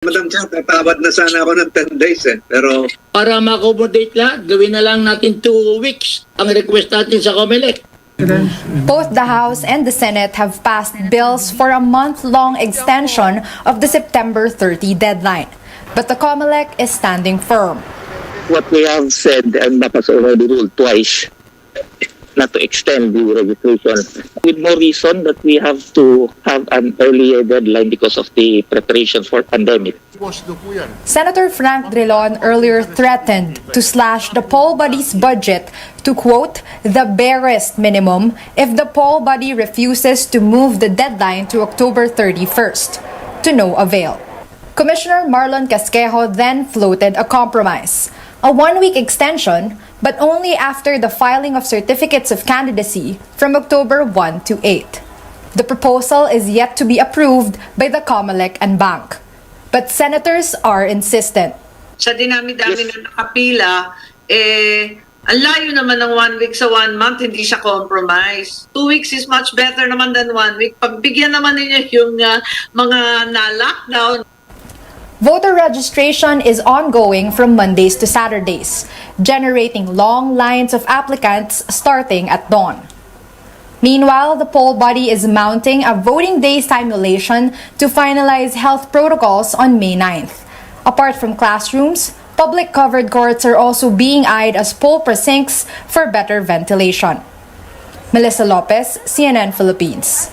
Madam Chair, tatawad na sana ako ng 10 days Pero Para ma-accommodate lahat, gawin na lang natin 2 weeks ang request natin sa COMELEC. Both the House and the Senate have passed bills for a month-long extension of the September 30 deadline. But the COMELEC is standing firm. What we have said, and that has already ruled twice, not to extend the registration. With more reason that we have to have an earlier deadline because of the preparations for pandemic. Senator Frank Drilon earlier threatened to slash the poll body's budget to, quote, the barest minimum if the poll body refuses to move the deadline to October 31st, to no avail. Commissioner Marlon Casquejo then floated a compromise, a 1-week extension, but only after the filing of certificates of candidacy from October 1 to 8. The proposal is yet to be approved by the COMELEC and Bank. But senators are insistent. Sa dinami-dami na nakapila, ang layo naman ng 1 week sa 1 month, hindi siya compromise. 2 weeks is much better naman than 1 week. Pagbigyan naman ninyo yung mga na-lockdown. Voter registration is ongoing from Mondays to Saturdays, generating long lines of applicants starting at dawn. Meanwhile, the poll body is mounting a voting day simulation to finalize health protocols on May 9th. Apart from classrooms, public covered courts are also being eyed as poll precincts for better ventilation. Melissa Lopez, CNN Philippines.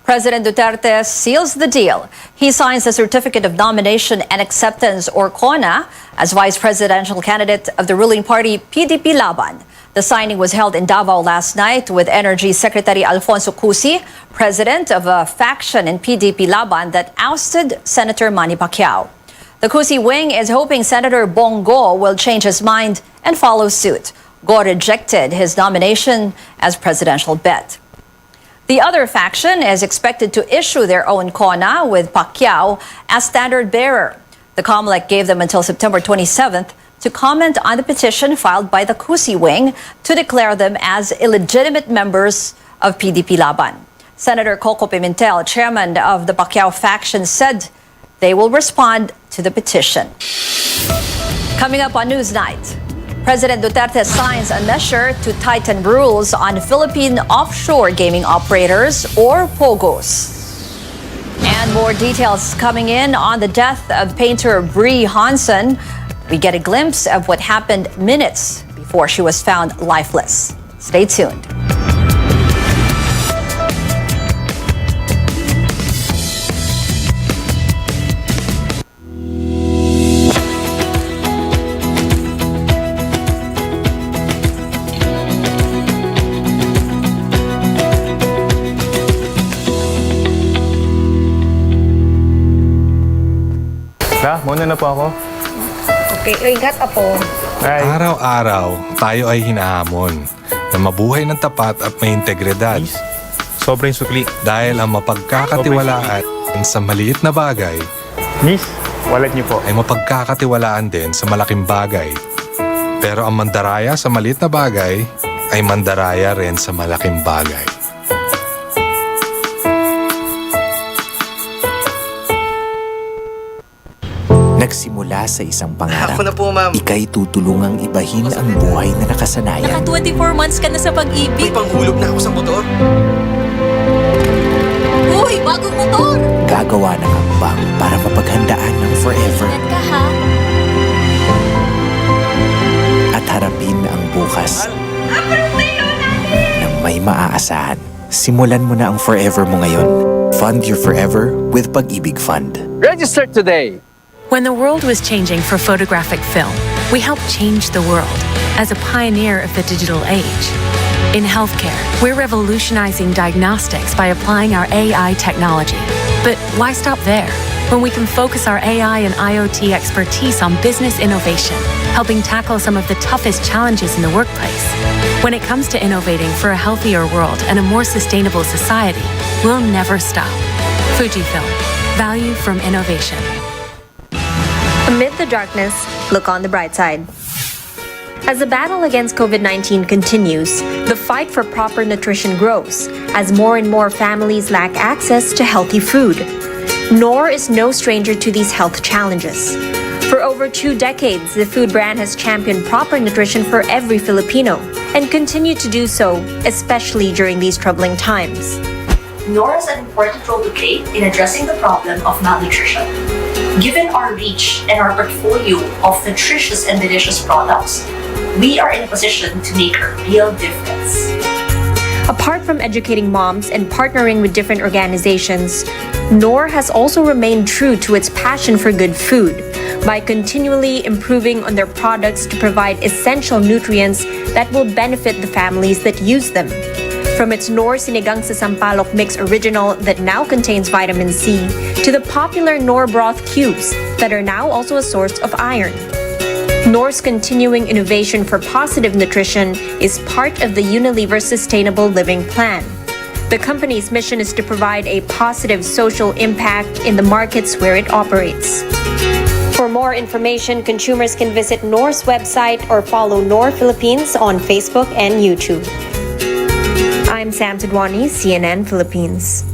President Duterte seals the deal. He signs the Certificate of Nomination and Acceptance, or CONA, as vice presidential candidate of the ruling party PDP Laban. The signing was held in Davao last night with Energy Secretary Alfonso Cusi, president of a faction in PDP Laban that ousted Senator Manny Pacquiao. The Cusi wing is hoping Senator Bongo will change his mind and follow suit. Go rejected his nomination as presidential bet. The other faction is expected to issue their own CONA with Pacquiao as standard bearer. The COMELEC gave them until September 27th to comment on the petition filed by the Cusi wing to declare them as illegitimate members of PDP Laban. Senator Coco Pimentel, chairman of the Pacquiao faction, said they will respond to the petition. Coming up on Newsnight, President Duterte signs a measure to tighten rules on Philippine offshore gaming operators, or POGOs. And more details coming in on the death of painter Bree Hansen. We get a glimpse of what happened minutes before she was found lifeless. Stay tuned. Muna na po ako. Okay, ingat apo. Ay. Araw-araw, tayo ay hinahamon na mabuhay ng tapat at may integridad. Sobrang sukli. Dahil ang mapagkakatiwalaan sa maliit na bagay Miss, wallet niyo po. ay mapagkakatiwalaan din sa malaking bagay. Pero ang mandaraya sa maliit na bagay ay mandaraya rin sa malaking bagay. Nagsimula sa isang pangarap. Ako na po, ma'am. Ika'y tutulungang ibahin ang buhay na nakasanayan. Naka 24 months ka na sa pag-ibig. May panghulog na ako sa motor. Uy, bagong motor! Gagawa ng hakbang para mapaghandaan ng forever. Ingat ka, ha? At harapin ang bukas ng may maaasahan. Simulan mo na ang forever mo ngayon. Fund your forever with Pag-ibig Fund. Register today! When the world was changing for photographic film, we helped change the world as a pioneer of the digital age. In healthcare, we're revolutionizing diagnostics by applying our AI technology. But why stop there? When we can focus our AI and IoT expertise on business innovation, helping tackle some of the toughest challenges in the workplace. When it comes to innovating for a healthier world and a more sustainable society, we'll never stop. Fujifilm, value from innovation. Amid the darkness, look on the bright side. As the battle against COVID-19 continues, the fight for proper nutrition grows as more and more families lack access to healthy food. Knorr is no stranger to these health challenges. For over 2 decades, the food brand has championed proper nutrition for every Filipino and continued to do so, especially during these troubling times. Knorr has an important role to play in addressing the problem of malnutrition. Given our reach and our portfolio of nutritious and delicious products, we are in a position to make a real difference. Apart from educating moms and partnering with different organizations, Knorr has also remained true to its passion for good food by continually improving on their products to provide essential nutrients that will benefit the families that use them. From its Knorr Sinigang sa Sampalok Mix Original that now contains vitamin C to the popular Knorr broth cubes that are now also a source of iron. Knorr's continuing innovation for positive nutrition is part of the Unilever Sustainable Living Plan. The company's mission is to provide a positive social impact in the markets where it operates. For more information, consumers can visit Knorr's website or follow Knorr Philippines on Facebook and YouTube. I'm Sam Tidwani, CNN Philippines.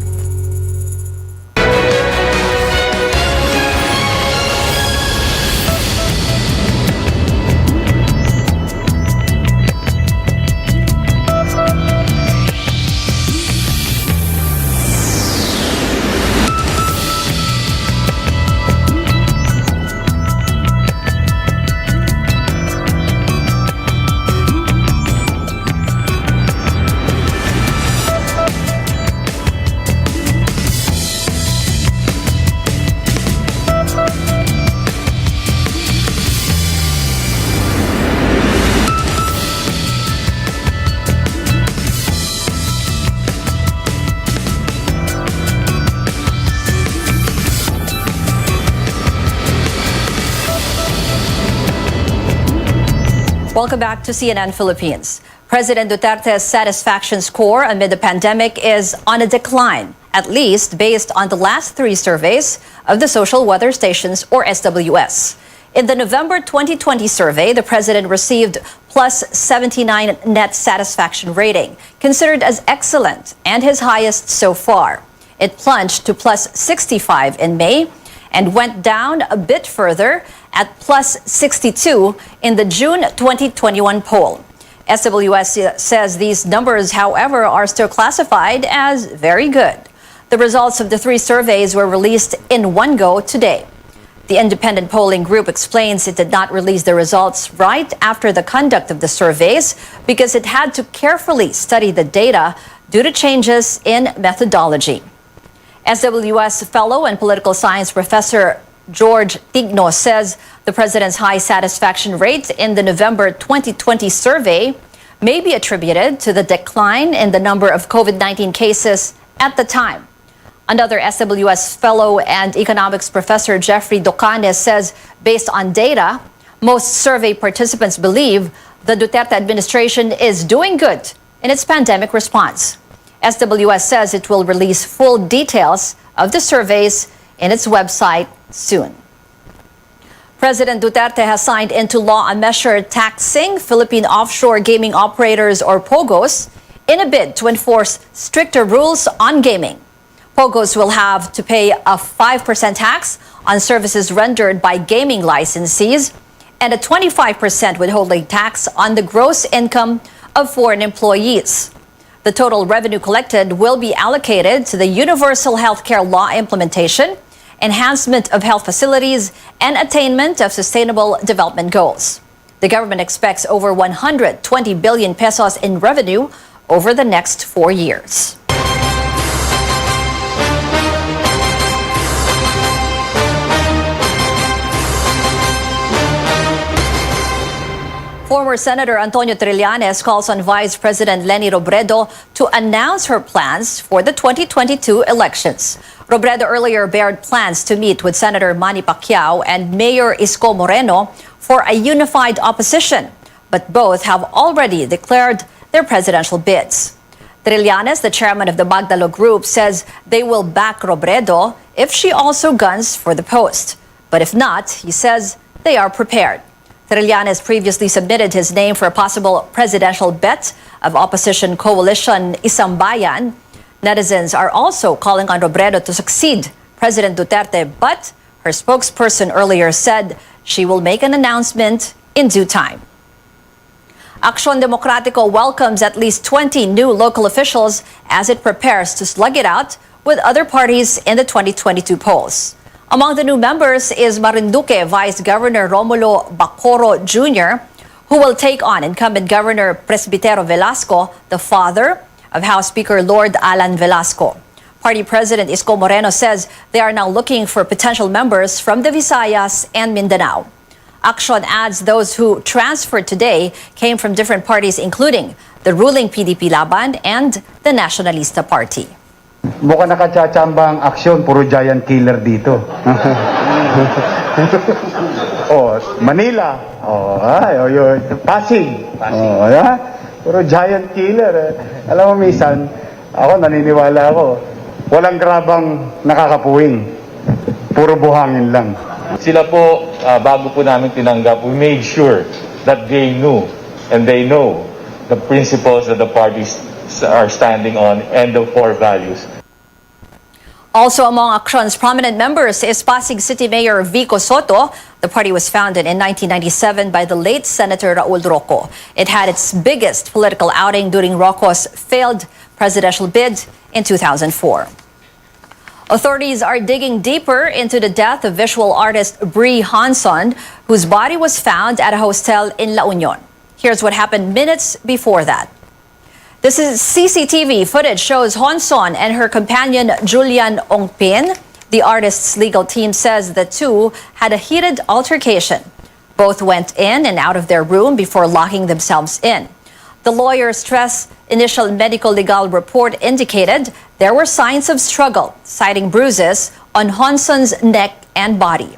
Welcome back to CNN Philippines. President Duterte's satisfaction score amid the pandemic is on a decline, at least based on the last 3 surveys of the Social Weather Stations, or SWS. In the November 2020 survey, the president received plus 79 net satisfaction rating, considered as excellent and his highest so far. It plunged to plus 65 in May and went down a bit further at plus 62 in the June 2021 poll. SWS says these numbers, however, are still classified as very good. The results of the 3 surveys were released in one go today. The independent polling group explains it did not release the results right after the conduct of the surveys because it had to carefully study the data due to changes in methodology. SWS fellow and political science professor George Tigno says the president's high satisfaction rate in the November 2020 survey may be attributed to the decline in the number of COVID-19 cases at the time. Another SWS fellow and economics professor Jeffrey Docanes says based on data, most survey participants believe the Duterte administration is doing good in its pandemic response. SWS says it will release full details of the surveys in its website soon. President Duterte has signed into law a measure taxing Philippine offshore gaming operators, or POGOs, in a bid to enforce stricter rules on gaming. POGOs will have to pay a 5% tax on services rendered by gaming licensees and a 25% withholding tax on the gross income of foreign employees. The total revenue collected will be allocated to the Universal Healthcare Law implementation, enhancement of health facilities, and attainment of sustainable development goals. The government expects over 120 billion pesos in revenue over the next 4 years. Former Senator Antonio Trillanes calls on Vice President Leni Robredo to announce her plans for the 2022 elections. Robredo earlier bared plans to meet with Senator Manny Pacquiao and Mayor Isko Moreno for a unified opposition, but both have already declared their presidential bids. Trillanes, the chairman of the Magdalo Group, says they will back Robredo if she also guns for the post. But if not, he says they are prepared. Trillanes previously submitted his name for a possible presidential bet of opposition coalition Isang Bayan. Netizens are also calling on Robredo to succeed President Duterte, but her spokesperson earlier said she will make an announcement in due time. Acción Democrático welcomes at least 20 new local officials as it prepares to slug it out with other parties in the 2022 polls. Among the new members is Marinduque Vice Governor Romulo Bacoro Jr., who will take on incumbent Governor Presbitero Velasco, the father of House Speaker Lord Alan Velasco. Party President Isko Moreno says they are now looking for potential members from the Visayas and Mindanao. Action adds those who transferred today came from different parties, including the ruling PDP Laban and the Nationalista Party. Mukhang nakachachamba ang aksyon, puro giant killer dito. Oh, Manila. Oh, yun. Pasig. Oh, puro giant killer. Alam mo, minsan, ako naniniwala ako, walang grabang nakakapuwing. Puro buhangin lang. Sila po, bago po namin tinanggap, we made sure that they knew and they know the principles that the parties are standing on and the core values. Also among Action's prominent members is Pasig City Mayor Vico Soto. The party was founded in 1997 by the late Senator Raul Rocco. It had its biggest political outing during Rocco's failed presidential bid in 2004. Authorities are digging deeper into the death of visual artist Brie Hanson, whose body was found at a hostel in La Union. Here's what happened minutes before that. This is CCTV footage shows Hanson and her companion Julian Ongpin. The artist's legal team says the two had a heated altercation. Both went in and out of their room before locking themselves in. The lawyers stress initial medical legal report indicated there were signs of struggle, citing bruises on Hanson's neck and body.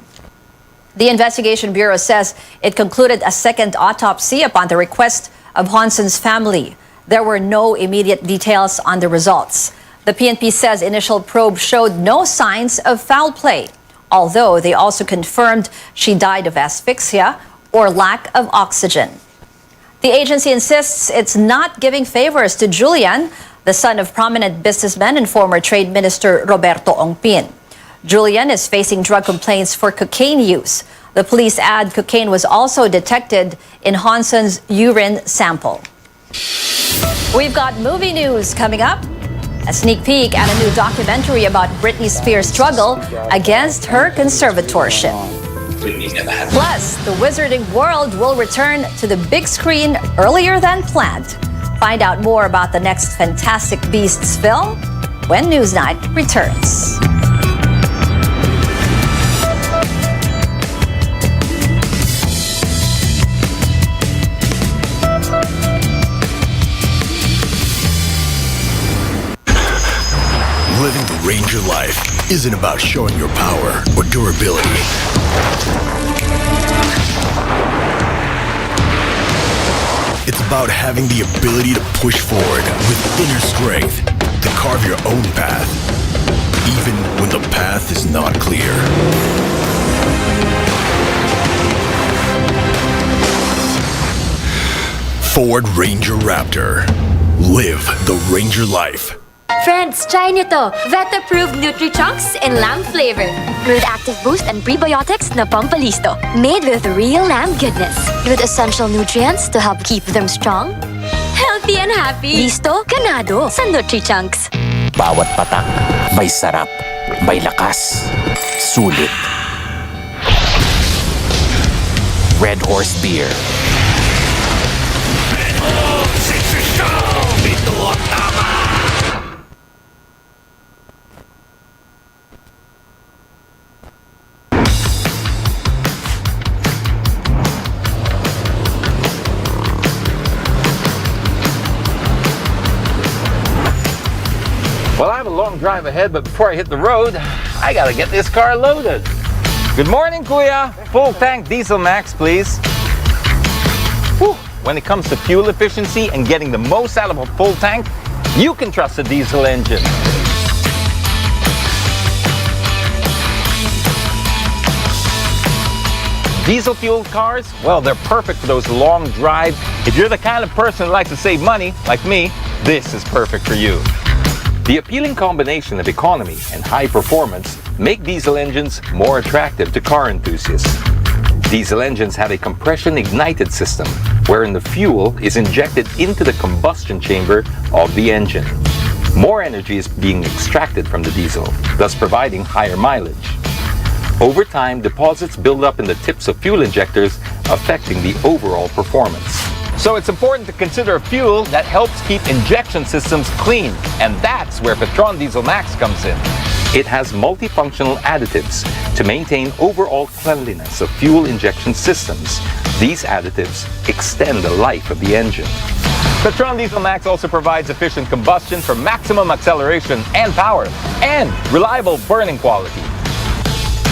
The Investigation Bureau says it concluded a second autopsy upon the request of Hanson's family. There were no immediate details on the results. The PNP says initial probe showed no signs of foul play, although they also confirmed she died of asphyxia or lack of oxygen. The agency insists it's not giving favors to Julian, the son of prominent businessman and former Trade Minister Roberto Ongpin. Julian is facing drug complaints for cocaine use. The police add cocaine was also detected in Hanson's urine sample. We've got movie news coming up. A sneak peek at a new documentary about Britney Spears' struggle against her conservatorship. Plus, the Wizarding World will return to the big screen earlier than planned. Find out more about the next Fantastic Beasts film when Newsnight returns. Living the Ranger life isn't about showing your power or durability. It's about having the ability to push forward with inner strength to carve your own path, even when the path is not clear. Ford Ranger Raptor. Live the Ranger life. Friends, try nyo to. Vet-approved Nutri-Chunks in lamb flavor. With active boost and prebiotics na pampalisto. Made with real lamb goodness. With essential nutrients to help keep them strong, healthy and happy. Listo, ganado sa Nutri-Chunks. Bawat patak, may sarap, may lakas, sulit. Red Horse Beer. Well, I have a long drive ahead, but before I hit the road, I gotta get this car loaded. Good morning, Kuya. Full tank diesel max, please. Whew. When it comes to fuel efficiency and getting the most out of a full tank, you can trust a diesel engine. Diesel fueled cars, well, they're perfect for those long drives. If you're the kind of person who likes to save money, like me, this is perfect for you. The appealing combination of economy and high performance make diesel engines more attractive to car enthusiasts. Diesel engines have a compression-ignited system, wherein the fuel is injected into the combustion chamber of the engine. More energy is being extracted from the diesel, thus providing higher mileage. Over time, deposits build up in the tips of fuel injectors, affecting the overall performance. So it's important to consider a fuel that helps keep injection systems clean, and that's where Petron Diesel Max comes in. It has multifunctional additives to maintain overall cleanliness of fuel injection systems. These additives extend the life of the engine. Petron Diesel Max also provides efficient combustion for maximum acceleration and power, and reliable burning quality.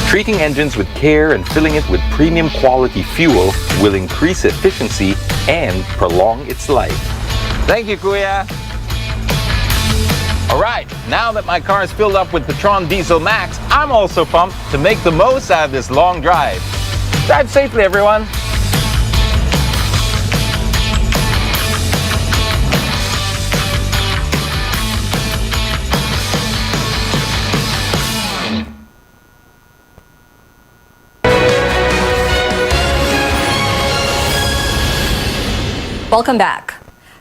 Treating engines with care and filling it with premium quality fuel will increase efficiency and prolong its life. Thank you, Kuya. All right, now that my car is filled up with Petron Diesel Max, I'm also pumped to make the most out of this long drive. Drive safely, everyone. Welcome back.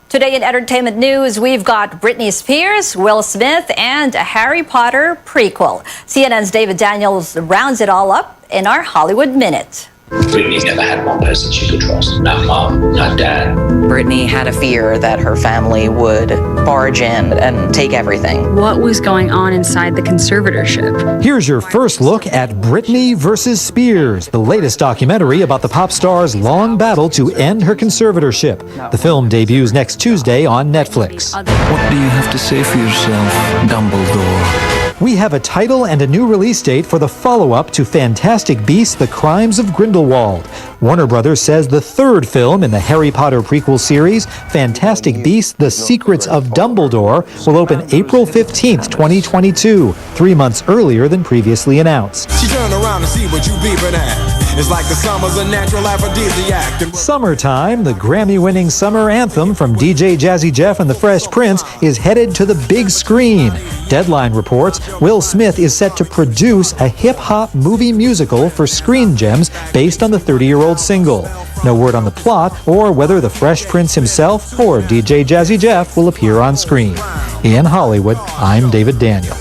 Today in entertainment news, we've got Britney Spears, Will Smith, and a Harry Potter prequel. CNN's David Daniels rounds it all up in our Hollywood Minute. Britney never had one person she could trust. Not mom, not dad. Britney had a fear that her family would barge in and take everything. What was going on inside the conservatorship? Here's your first look at Britney versus Spears, the latest documentary about the pop star's long battle to end her conservatorship. The film debuts next Tuesday on Netflix. What do you have to say for yourself, Dumbledore? We have a title and a new release date for the follow-up to Fantastic Beasts: The Crimes of Grindelwald. Warner Brothers says the third film in the Harry Potter prequel series, Fantastic Beasts: The Secrets of Dumbledore, will open April 15th, 2022, 3 months earlier than previously announced. She turned around to see what you beeping at. It's like the summer's a natural aphrodisiac. Summertime, the Grammy-winning summer anthem from DJ Jazzy Jeff and the Fresh Prince, is headed to the big screen. Deadline reports Will Smith is set to produce a hip-hop movie musical for Screen Gems based on the 30-year-old single. No word on the plot or whether the Fresh Prince himself or DJ Jazzy Jeff will appear on screen. In Hollywood, I'm David Daniel.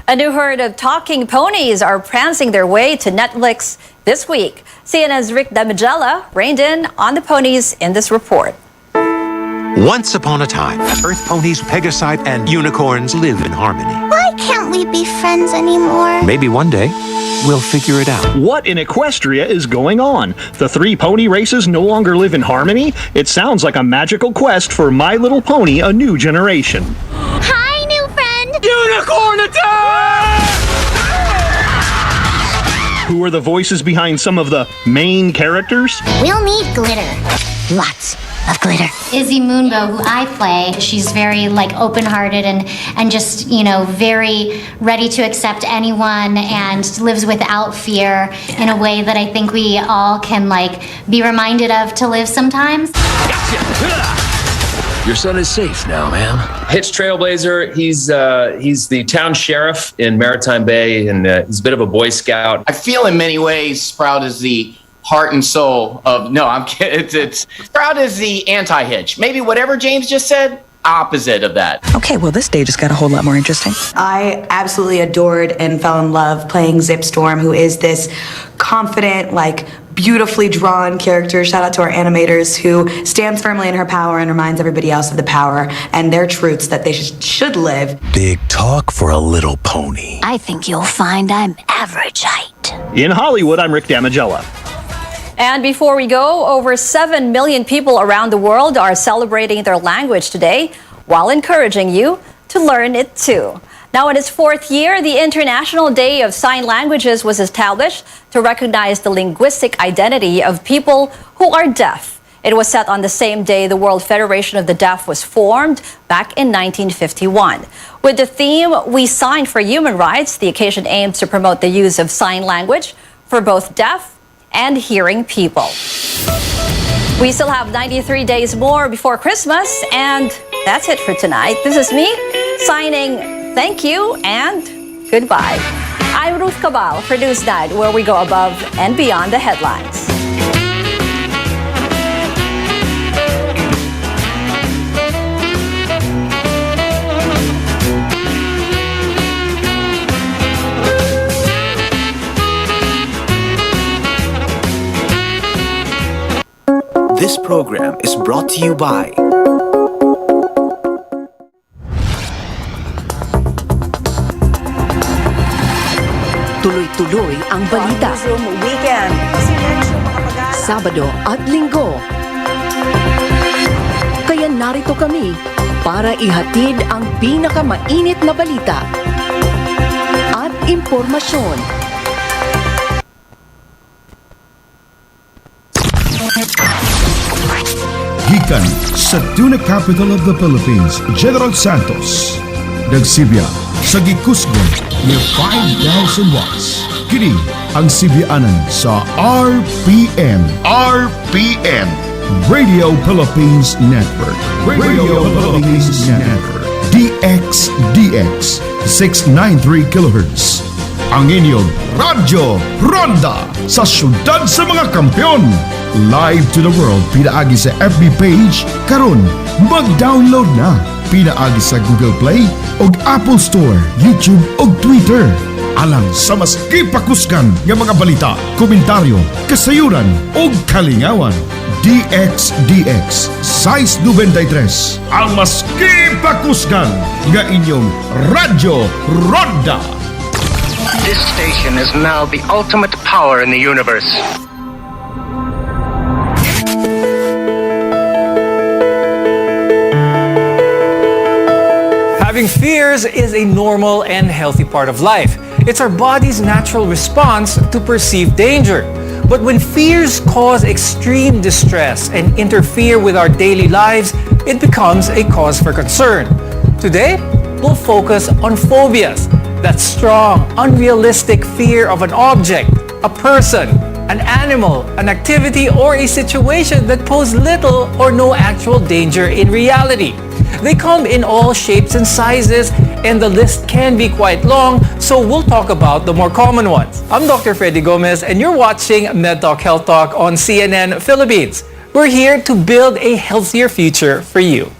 A new herd of talking ponies are prancing their way to Netflix this week. CNN's Rick Damigella reined in on the ponies in this report. Once upon a time, Earth ponies, Pegasite, and unicorns live in harmony. Why can't we be friends anymore? Maybe one day, we'll figure it out. What in Equestria is going on? The three pony races no longer live in harmony? It sounds like a magical quest for My Little Pony: A New Generation. Hi, new friend! Unicorn attack! Who are the voices behind some of the main characters? We'll need glitter. Lots of glitter. Izzy Moonbow, who I play, she's very open-hearted and just, very ready to accept anyone and lives without fear in a way that I think we all can be reminded of to live sometimes. Your son is safe now, ma'am. Hitch Trailblazer, he's the town sheriff in Maritime Bay, and he's a bit of a Boy Scout. I feel in many ways Sprout is the heart and soul of, no, I'm kidding. Sprout is the anti-Hitch. Maybe whatever James just said, opposite of that. Okay, well, this day just got a whole lot more interesting. I absolutely adored and fell in love playing Zip Storm, who is this confident, beautifully drawn character. Shout out to our animators, who stands firmly in her power and reminds everybody else of the power and their truths that they should live. Big talk for a little pony. I think you'll find I'm average height. In Hollywood, I'm Rick Damigella. And before we go, over 7 million people around the world are celebrating their language today while encouraging you to learn it too. Now, in its fourth year, the International Day of Sign Languages was established to recognize the linguistic identity of people who are deaf. It was set on the same day the World Federation of the Deaf was formed back in 1951. With the theme, We Sign for Human Rights, the occasion aims to promote the use of sign language for both deaf and hearing people. We still have 93 days more before Christmas, and that's it for tonight. This is me signing thank you and goodbye. I'm Ruth Cabal for Newsnight, where we go above and beyond the headlines. This program is brought to you by Tuloy-tuloy ang balita. Weekend. Sabado at Linggo. Kaya narito kami para ihatid ang pinakamainit na balita at impormasyon. Gikan sa tuna capital of the Philippines, General Santos. Nagsibiya sa gikusgon ni 5,000 watts. Kini ang sibianan sa RPN Radio Philippines Network. Radio Philippines Network. DXDX 693 kHz. Ang inyong Radyo Ronda sa syudad sa mga kampiyon. Live to the world pinaagi sa FB page karon mag-download na pinaagi sa Google Play ug Apple Store, YouTube ug Twitter. Alang sa mas kipakuskan nga mga balita, komentaryo, kasayuran ug kalingawan. DXDX Size 93 ang mas kipakuskan nga inyong Radyo Ronda. This station is now the ultimate power in the universe. Having fears is a normal and healthy part of life. It's our body's natural response to perceived danger. But when fears cause extreme distress and interfere with our daily lives, it becomes a cause for concern. Today, we'll focus on phobias. That strong, unrealistic fear of an object, a person, an animal, an activity, or a situation that pose little or no actual danger in reality. They come in all shapes and sizes, and the list can be quite long, so we'll talk about the more common ones. I'm Dr. Freddy Gomez, and you're watching MedTalk Health Talk on CNN Philippines. We're here to build a healthier future for you.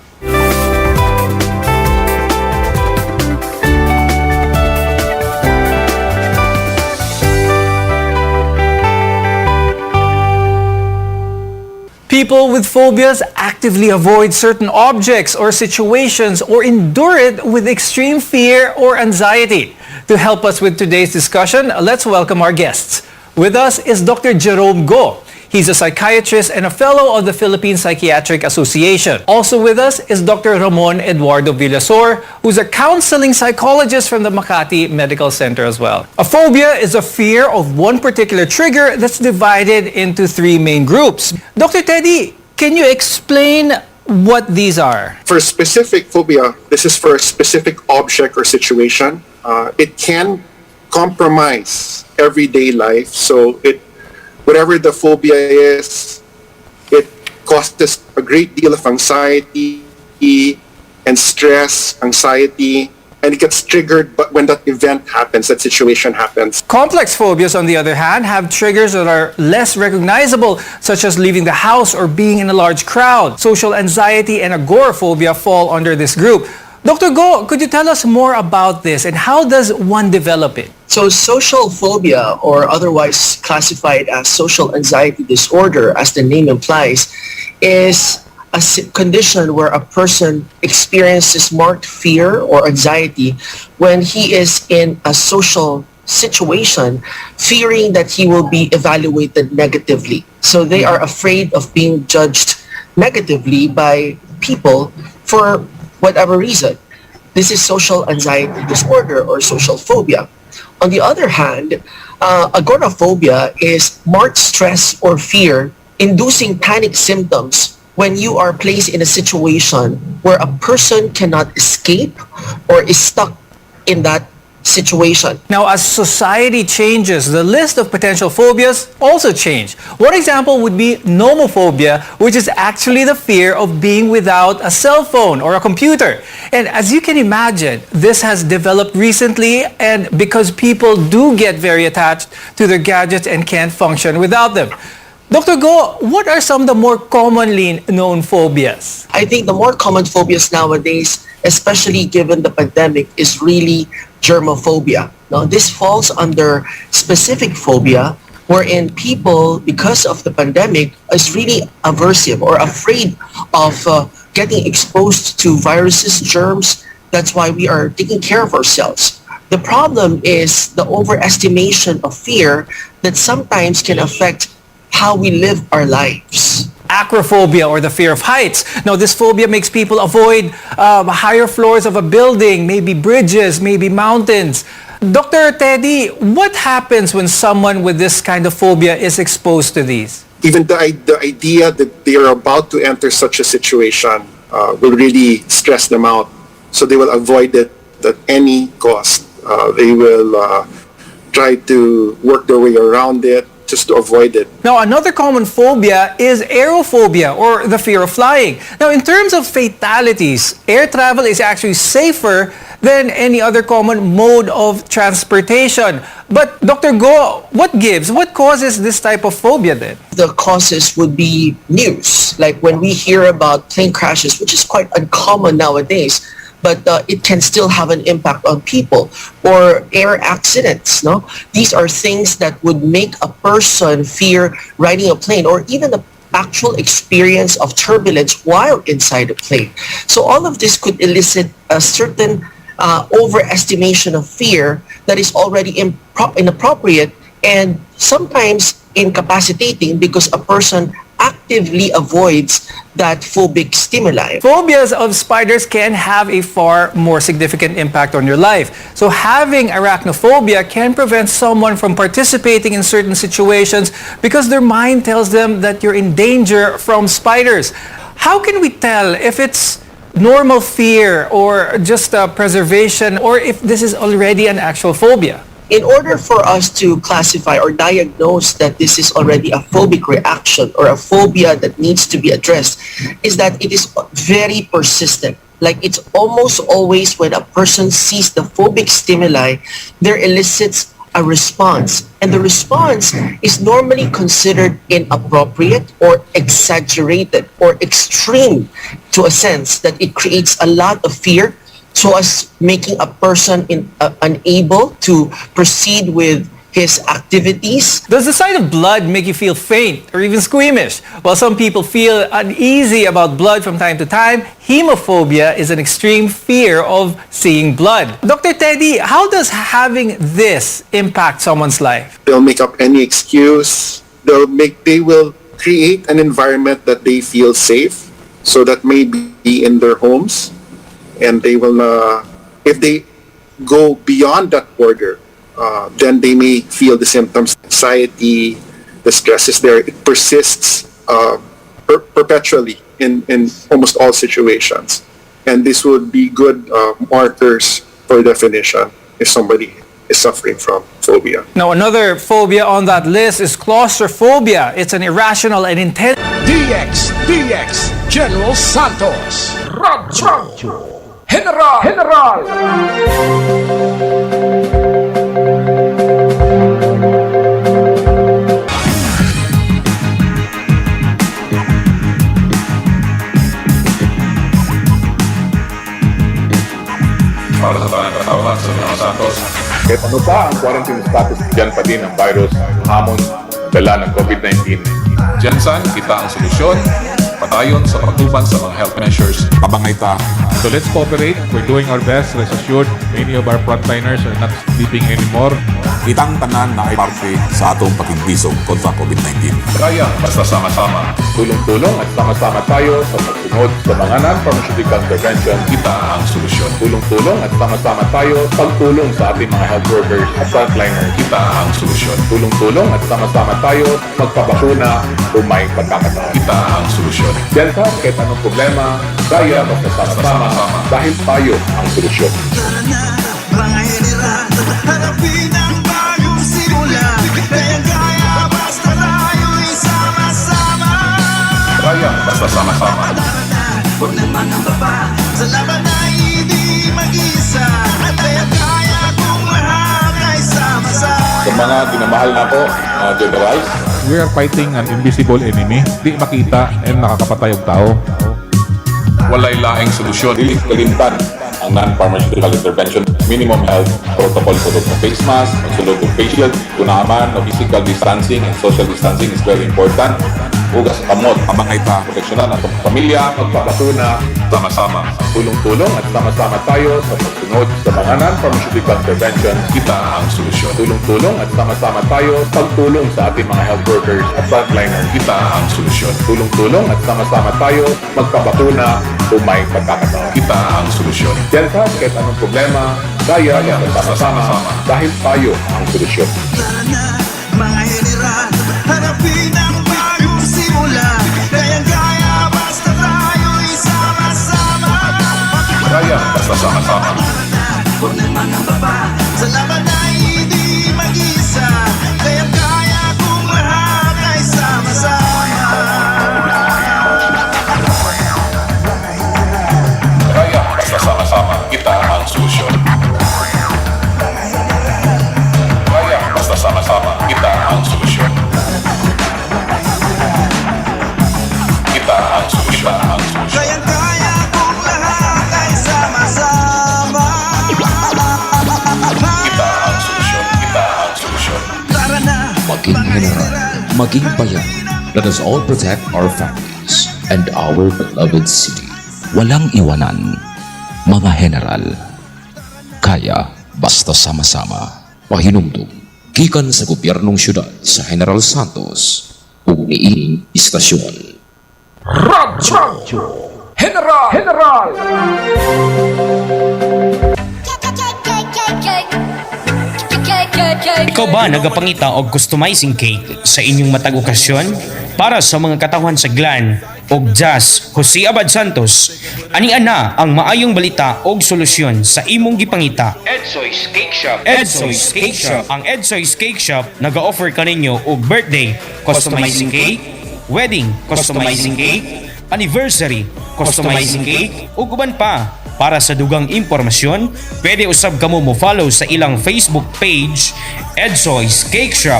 People with phobias actively avoid certain objects or situations or endure it with extreme fear or anxiety. To help us with today's discussion, let's welcome our guests. With us is Dr. Jerome Go. He's a psychiatrist and a fellow of the Philippine Psychiatric Association. Also with us is Dr. Ramon Eduardo Villasor, who's a counseling psychologist from the Makati Medical Center as well. A phobia is a fear of one particular trigger that's divided into three main groups. Dr. Teddy, can you explain what these are? For specific phobia, this is for a specific object or situation. It can compromise everyday life, so whatever the phobia is, it causes a great deal of anxiety and stress, anxiety, and it gets triggered but when that event happens, that situation happens. Complex phobias, on the other hand, have triggers that are less recognizable, such as leaving the house or being in a large crowd. Social anxiety and agoraphobia fall under this group. Dr. Go, could you tell us more about this and how does one develop it? So social phobia, or otherwise classified as social anxiety disorder, as the name implies, is a condition where a person experiences marked fear or anxiety when he is in a social situation, fearing that he will be evaluated negatively. So they are afraid of being judged negatively by people for whatever reason. This is social anxiety disorder or social phobia. On the other hand, agoraphobia is marked stress or fear inducing panic symptoms when you are placed in a situation where a person cannot escape or is stuck in that situation. Now, as society changes, the list of potential phobias also change. One example would be nomophobia, which is actually the fear of being without a cell phone or a computer. And as you can imagine, this has developed recently, and because people do get very attached to their gadgets and can't function without them. Dr. Go, what are some of the more commonly known phobias? I think the more common phobias nowadays, especially given the pandemic, is really germophobia. Now, this falls under specific phobia wherein people, because of the pandemic, is really aversive or afraid of getting exposed to viruses, germs. That's why we are taking care of ourselves. The problem is the overestimation of fear that sometimes can affect how we live our lives. Acrophobia, or the fear of heights. Now, this phobia makes people avoid higher floors of a building, maybe bridges, maybe mountains. Dr. Teddy, what happens when someone with this kind of phobia is exposed to these? Even the idea that they are about to enter such a situation will really stress them out. So they will avoid it at any cost. They will try to work their way around it, just to avoid it. Now, another common phobia is aerophobia, or the fear of flying. Now, in terms of fatalities, air travel is actually safer than any other common mode of transportation. But Dr. Go, what causes this type of phobia then? The causes would be news, like when we hear about plane crashes, which is quite uncommon nowadays, but it can still have an impact on people, or air accidents. No, these are things that would make a person fear riding a plane, or even the actual experience of turbulence while inside a plane. So all of this could elicit a certain overestimation of fear that is already inappropriate and sometimes incapacitating, because a person actively avoids that phobic stimuli. Phobias of spiders can have a far more significant impact on your life. So having arachnophobia can prevent someone from participating in certain situations because their mind tells them that you're in danger from spiders. How can we tell if it's normal fear or just preservation, or if this is already an actual phobia? In order for us to classify or diagnose that this is already a phobic reaction or a phobia that needs to be addressed, is that it is very persistent. Like, it's almost always when a person sees the phobic stimuli, there elicits a response. And the response is normally considered inappropriate or exaggerated or extreme, to a sense that it creates a lot of fear, so as making a person unable to proceed with his activities. Does the sight of blood make you feel faint or even squeamish? While some people feel uneasy about blood from time to time, hemophobia is an extreme fear of seeing blood. Dr. Teddy, how does having this impact someone's life? They'll make up any excuse. They will create an environment that they feel safe, so that may be in their homes. And they will, if they go beyond that border, then they may feel the symptoms. Anxiety, the stress is there. It persists perpetually in almost all situations. And this would be good markers for definition if somebody is suffering from phobia. Now, another phobia on that list is claustrophobia. It's an irrational and intense... DXDX General Santos. Radyo General. Para sa tayong katawan sa mga Santos. Kahit ano pa ang quarantine status, dyan pa din ang virus, hamon, dala ng COVID-19. Diyan kita ang solusyon, patayon sa pagtupan sa mga health measures. Tabangay ta. So let's cooperate. We're doing our best. Rest assured, many of our frontliners are not sleeping anymore. Kitang tanan na ay parte sa atong pakigbisog kontra COVID-19. Kaya, basta sama-sama. Tulong-tulong at sama-sama tayo sa pagsunod sa mga non-pharmaceutical intervention. Kita ang solusyon. Tulong-tulong at sama-sama tayo pagtulong sa ating mga health workers at frontliners. Kita ang solusyon. Tulong-tulong at sama-sama tayo magpabakuna kung may pagkakataon. Kita ang solusyon. Diyan sa kahit anong problema, kaya basta sama-sama dahil tayo ang solusyon. Harapin ang bagong simula. Kayang-kaya basta tayo'y sama-sama. Kaya basta sama-sama. Huwag naman ang baba. Sa laban ay hindi mag-isa. Kayang-kaya kung lahat ay sama-sama. Sa mga dinamahal na po, generals, We are fighting an invisible enemy. Di makita and nakakapatay ang tao. walay laing solusyon. Dili kalimtan ang non-pharmaceutical intervention. Minimum health protocol sa ng face mask, pagsulod ng face shield, kunaman na physical distancing and social distancing is very important. Hugas kamot, pamangayta, proteksyonan at pamilya, magpapatuna, sama-sama. Tulong-tulong at sama-sama tayo sa pagsunod sa mga non-pharmaceutical intervention, kita ang solusyon. Tulong-tulong at sama-sama tayo sa pagtulong sa ating mga health workers at frontliners, kita ang solusyon. Tulong-tulong at sama-sama tayo magpapatuna kung may pagkakataon, kita ang solusyon. Yan ka, kahit anong problema, kaya sama-sama dahil tayo ang solusyon. Tara na, mga general, harapin ang bagong simula. Kayang-kaya basta tayo'y sama-sama. Kaya basta sama-sama. Huwag naman ang baba. Sa laban ay hindi mag-isa. Kayang-kaya kung lahat ay sama-sama. Kaya basta sama-sama, kita ang solusyon. Kaya basta sama-sama, kita ang solusyon. Kita ang solusyon, ang solusyon. Kayang-kaya kung lahat ay sama-sama. Kita ang solusyon, kita ang solusyon. Tara na, Maging general, maging bayan, let us all protect our families and our beloved city. Walang iwanan, mga general. Kaya basta sama-sama. Pahinumdum, gikan sa gobyernong syudad sa General Santos, ug niining istasyon. Radyo General! Ikaw ba nagapangita og customizing cake sa inyong matag okasyon? Para sa mga katawhan sa Glan og Jazz Jose Abad Santos, ani-ana ang maayong balita og solusyon sa imong gipangita. Edsoy's Cake Shop. Edsoy's Cake Shop. Ang Edsoy's Cake Shop naga-offer kaninyo og birthday customizing cake, wedding customizing cake, anniversary customizing cake, ug uban pa. Para sa dugang impormasyon, pwede usab kamo mo follow sa ilang Facebook page, Edsoy's Cake Shop,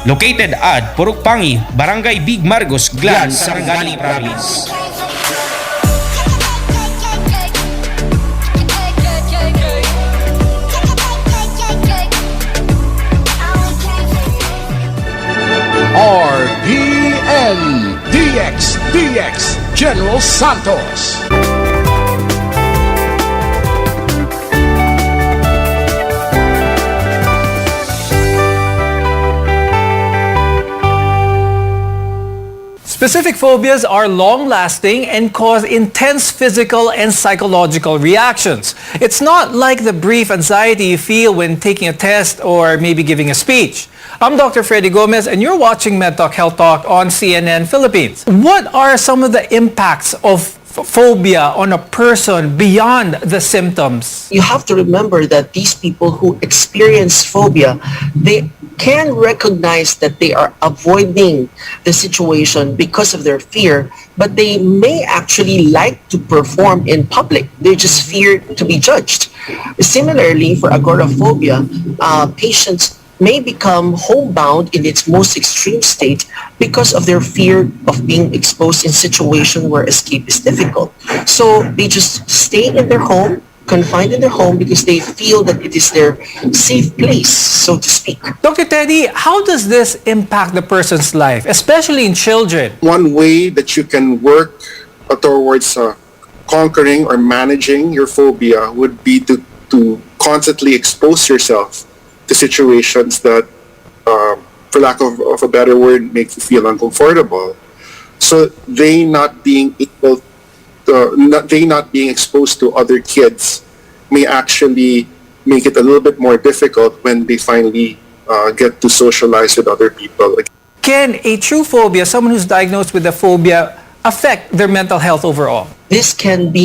located at Purukpangi, Barangay Big Margos, Glan, Sarangani Province. RPN DXDX General Santos. Specific phobias are long-lasting and cause intense physical and psychological reactions. It's not like the brief anxiety you feel when taking a test or maybe giving a speech. I'm Dr. Freddy Gomez, and you're watching MedTalk Health Talk on CNN Philippines. What are some of the impacts of phobia on a person beyond the symptoms? You have to remember that these people who experience phobia, they can recognize that they are avoiding the situation because of their fear, but they may actually like to perform in public. They just fear to be judged. Similarly, for agoraphobia, patients may become homebound in its most extreme state because of their fear of being exposed in situations where escape is difficult. So they just stay in their home, confined in their home, because they feel that it is their safe place, so to speak. Dr. Teddy, how does this impact the person's life, especially in children? One way that you can work towards conquering or managing your phobia would be to constantly expose yourself to situations that, for lack of a better word, make you feel uncomfortable. So they not being exposed to other kids may actually make it a little bit more difficult when they finally get to socialize with other people. Can a true phobia, someone who's diagnosed with a phobia, affect their mental health overall? this can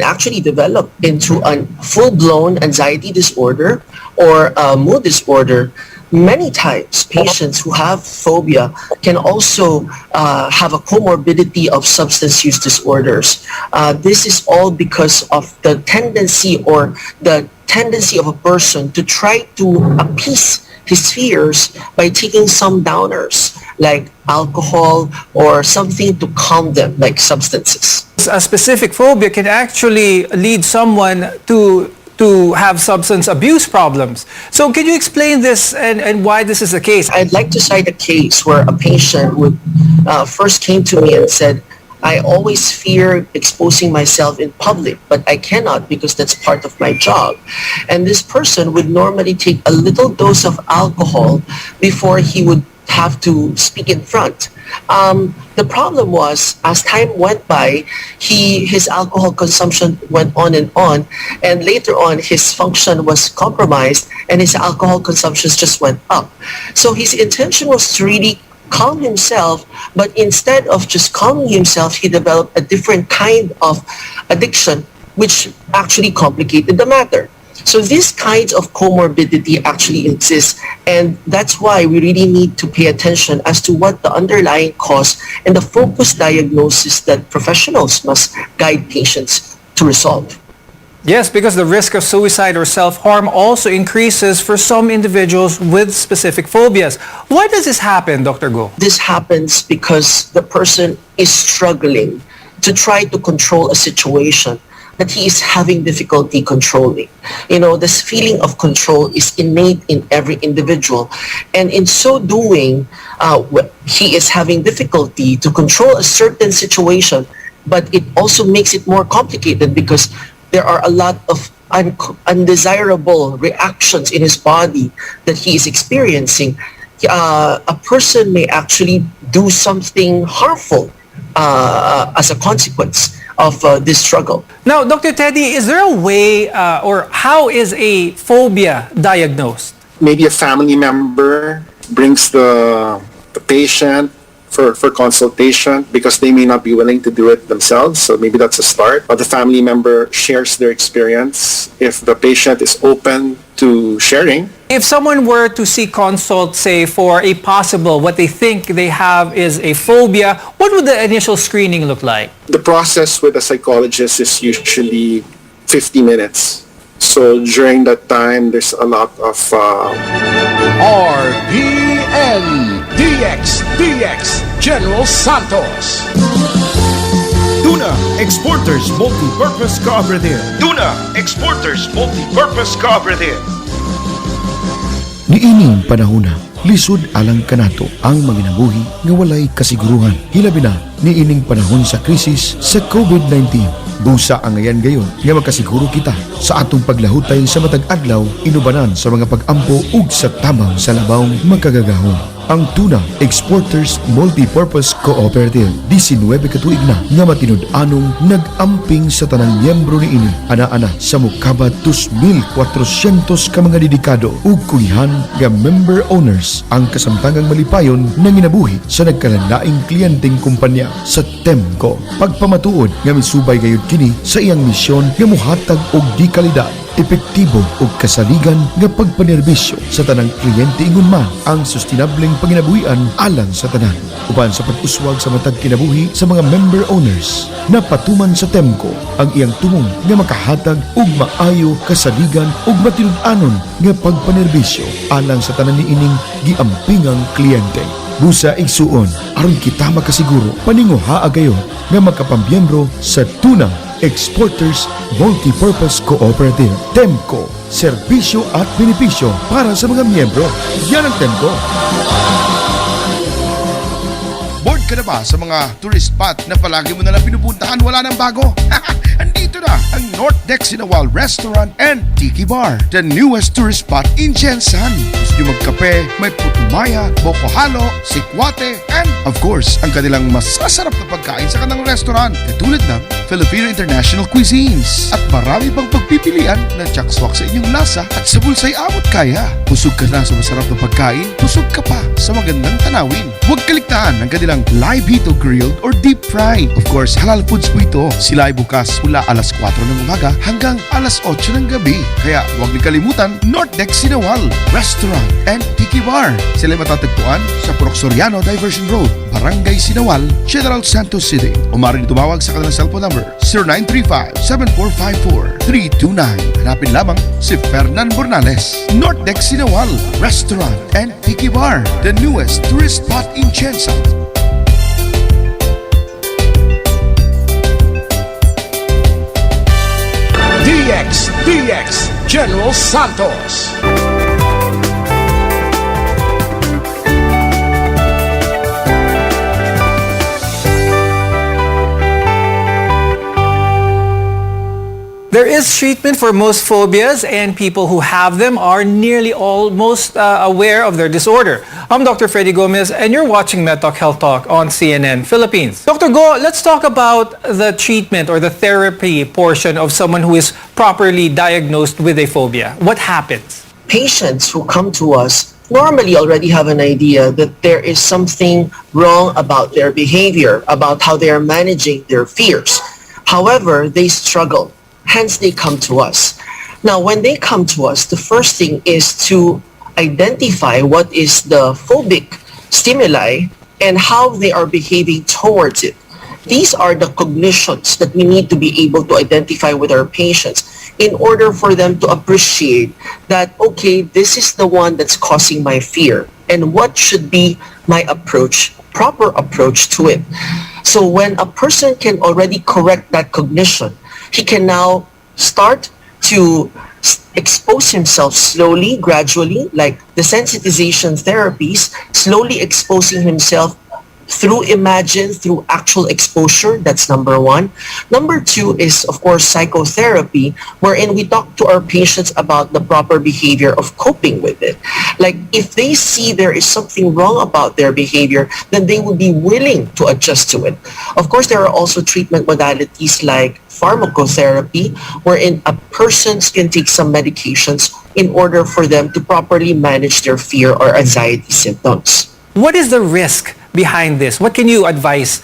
actually develop into a full-blown anxiety disorder or a mood disorder. Many times, patients who have phobia can also have a comorbidity of substance use disorders. This is all because of the tendency of a person to try to appease his fears by taking some downers like alcohol or something to calm them, like substances. A specific phobia can actually lead someone to have substance abuse problems. So can you explain this and why this is the case? I'd like to cite a case where a patient first came to me and said, I always fear exposing myself in public, but I cannot because that's part of my job. And this person would normally take a little dose of alcohol before he would have to speak in front. The problem was, as time went by, his alcohol consumption went on, and later on his function was compromised and his alcohol consumption just went up. So his intention was to really calm himself, but instead of just calming himself, he developed a different kind of addiction, which actually complicated the matter. So these kinds of comorbidity actually exist, and that's why we really need to pay attention as to what the underlying cause and the focused diagnosis that professionals must guide patients to resolve. Yes, because the risk of suicide or self-harm also increases for some individuals with specific phobias. Why does this happen, Dr. Go? This happens because the person is struggling to try to control a situation that he is having difficulty controlling. You know, this feeling of control is innate in every individual. And in so doing, he is having difficulty to control a certain situation, but it also makes it more complicated because there are a lot of undesirable reactions in his body that he is experiencing. A person may actually do something harmful as a consequence of this struggle. Now, Dr. Teddy, is there a way or how is a phobia diagnosed? Maybe a family member brings the patient for consultation because they may not be willing to do it themselves. So maybe that's a start. Or the family member shares their experience. If the patient is open to sharing. If someone were to seek consult, say, for a possible, what they think they have is a phobia, what would the initial screening look like? The process with a psychologist is usually 50 minutes. So during that time, there's a lot of... RPN DXDX General Santos. Tuna Exporters Multi-Purpose Cooperative. Tuna Exporters Multi-Purpose Cooperative. Niining panahona, lisod alang kanato ang manginabuhi nga walay kasiguruhan. Hilabi na niining panahon sa krisis sa COVID-19. Busa ang ngayon gayon nga makasiguro kita sa atong paglahutay sa matag adlaw inubanan sa mga pag-ampo ug sa tabang sa labawng makagagahon. Ang Tuna Exporters Multi-Purpose Cooperative 19 katuig na nga matinud-anong nag-amping sa tanang miyembro niini ana-ana sa mukabat 2,400 ka mga dedikado ug kulihan nga member owners ang kasamtangang malipayon na ginabuhi sa nagkalanlaing kliyenteng kumpanya sa Temco. Pagpamatuod nga misubay gayud kini sa iyang misyon nga muhatag og di kalidad, epektibo ug kasaligan nga pagpanerbisyo sa tanang kliyente ingon man ang sustinableng panginabuhian alang sa tanan. Uban sa pag-uswag sa matag kinabuhi sa mga member owners, napatuman sa Temco ang iyang tumong nga makahatag og maayo, kasaligan ug matinud-anon nga pagpanerbisyo alang sa tanan niining giampingang kliyente. Busa igsuon aron kita makasiguro paninguha agayon nga magkapambyembro sa Tuna Exporters Multi-Purpose Cooperative. Temco, serbisyo at benepisyo para sa mga miyembro. Yan ang Temco. Bored ka na ba sa mga tourist spot na palagi mo nalang pinupuntahan, wala nang bago? Andito na ang North Deck Sinawal Restaurant and Tiki Bar, the newest tourist spot in Jensan. Gusto nyo magkape, may putumaya, boko halo, sikwate, and of course, ang kanilang masasarap na pagkain sa kanang restaurant, katulad ng Filipino International Cuisines. At marami pang pagpipilian na tsakswak sa inyong lasa at sa bulsay amot kaya. Busog ka na sa masarap na pagkain, busog ka pa sa magandang tanawin. Huwag Kaligtaan ng kanilang live hito grilled or deep fried. Of course, halal foods po ito. Sila ay bukas mula alas 4 ng umaga hanggang alas 8 ng gabi. Kaya huwag niyo kalimutan, North Deck Sinawal Restaurant and Tiki Bar. Sila ay matatagpuan sa Purok Soriano Diversion Road, Barangay Sinawal, General Santos City. O maaaring tumawag sa kanilang cellphone number 0935-7454-329. Hanapin lamang si Fernan Bornales. North Deck Sinawal Restaurant and Tiki Bar, the newest tourist spot in Chensa. DXDX General Santos. There is treatment for most phobias, and people who have them are nearly almost aware of their disorder. I'm Dr. Freddy Gomez, and you're watching MedTalk Health Talk on CNN Philippines. Dr. Go, let's talk about the treatment or the therapy portion of someone who is properly diagnosed with a phobia. What happens? Patients who come to us normally already have an idea that there is something wrong about their behavior, about how they are managing their fears. However, they struggle. Hence, they come to us. Now, when they come to us, the first thing is to identify what is the phobic stimuli and how they are behaving towards it. These are the cognitions that we need to be able to identify with our patients in order for them to appreciate that, okay, this is the one that's causing my fear, and what should be my approach, proper approach to it. So when a person can already correct that cognition, he can now start to expose himself slowly, gradually, like desensitization therapies, slowly exposing himself through imagine, through actual exposure. That's number one. Number two is, of course, psychotherapy, wherein we talk to our patients about the proper behavior of coping with it. Like, if they see there is something wrong about their behavior, then they would be willing to adjust to it. Of course, there are also treatment modalities like pharmacotherapy, wherein a person can take some medications in order for them to properly manage their fear or anxiety symptoms. What is the risk behind this? What can you advise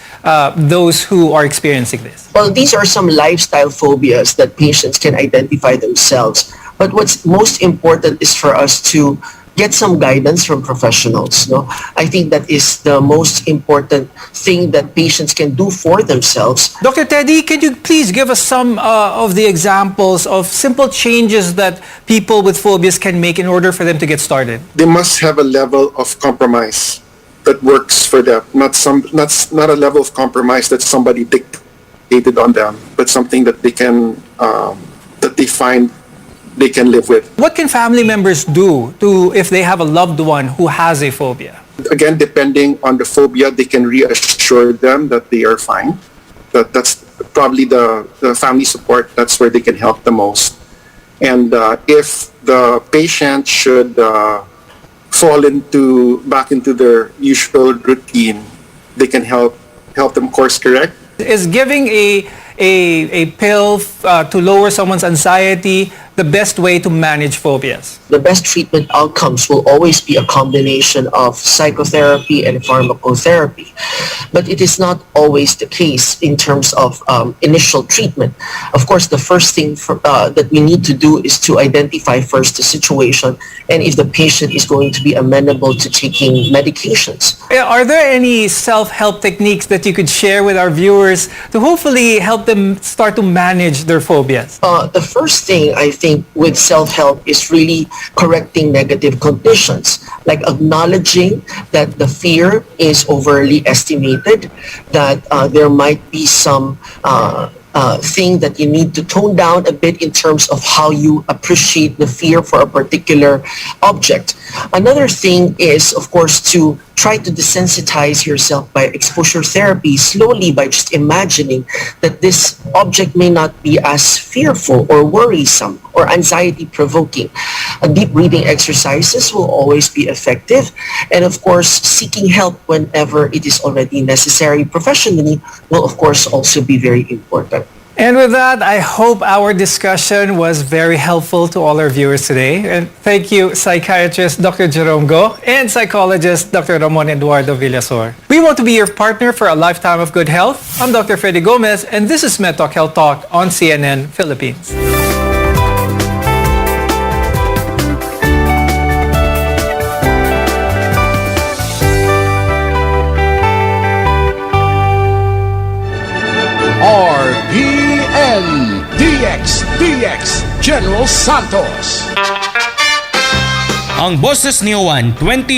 those who are experiencing this? Well, these are some lifestyle phobias that patients can identify themselves. But what's most important is for us to get some guidance from professionals. No? I think that is the most important thing that patients can do for themselves. Dr. Teddy, can you please give us some of the examples of simple changes that people with phobias can make in order for them to get started? They must have a level of compromise that works for them, not a level of compromise that somebody dictated on them, but something that they can that they find they can live with. What can family members do if they have a loved one who has a phobia? Again, depending on the phobia, they can reassure them that they are fine. That's probably the family support. That's where they can help the most. And if the patient should fall back into their usual routine, they can help them course correct. Is giving a pill to lower someone's anxiety the best way to manage phobias? The best treatment outcomes will always be a combination of psychotherapy and pharmacotherapy. But it is not always the case in terms of initial treatment. Of course, the first thing that we need to do is to identify first the situation and if the patient is going to be amenable to taking medications. Are there any self-help techniques that you could share with our viewers to hopefully help them start to manage their phobias? The first thing I think with self-help is really correcting negative conditions, like acknowledging that the fear is overly estimated, that there might be some thing that you need to tone down a bit in terms of how you appreciate the fear for a particular object. Another thing is, of course, to try to desensitize yourself by exposure therapy slowly, by just imagining that this object may not be as fearful or worrisome or anxiety provoking. Deep breathing exercises will always be effective, and of course seeking help whenever it is already necessary professionally will of course also be very important. And with that, I hope our discussion was very helpful to all our viewers today. And thank you, psychiatrist Dr. Jerome Go and psychologist Dr. Ramon Eduardo Villasor. We want to be your partner for a lifetime of good health. I'm Dr. Freddy Gomez, and this is MedTalk Health Talk on CNN Philippines. RPN DXDX General Santos. Ang boses ni Juan, 20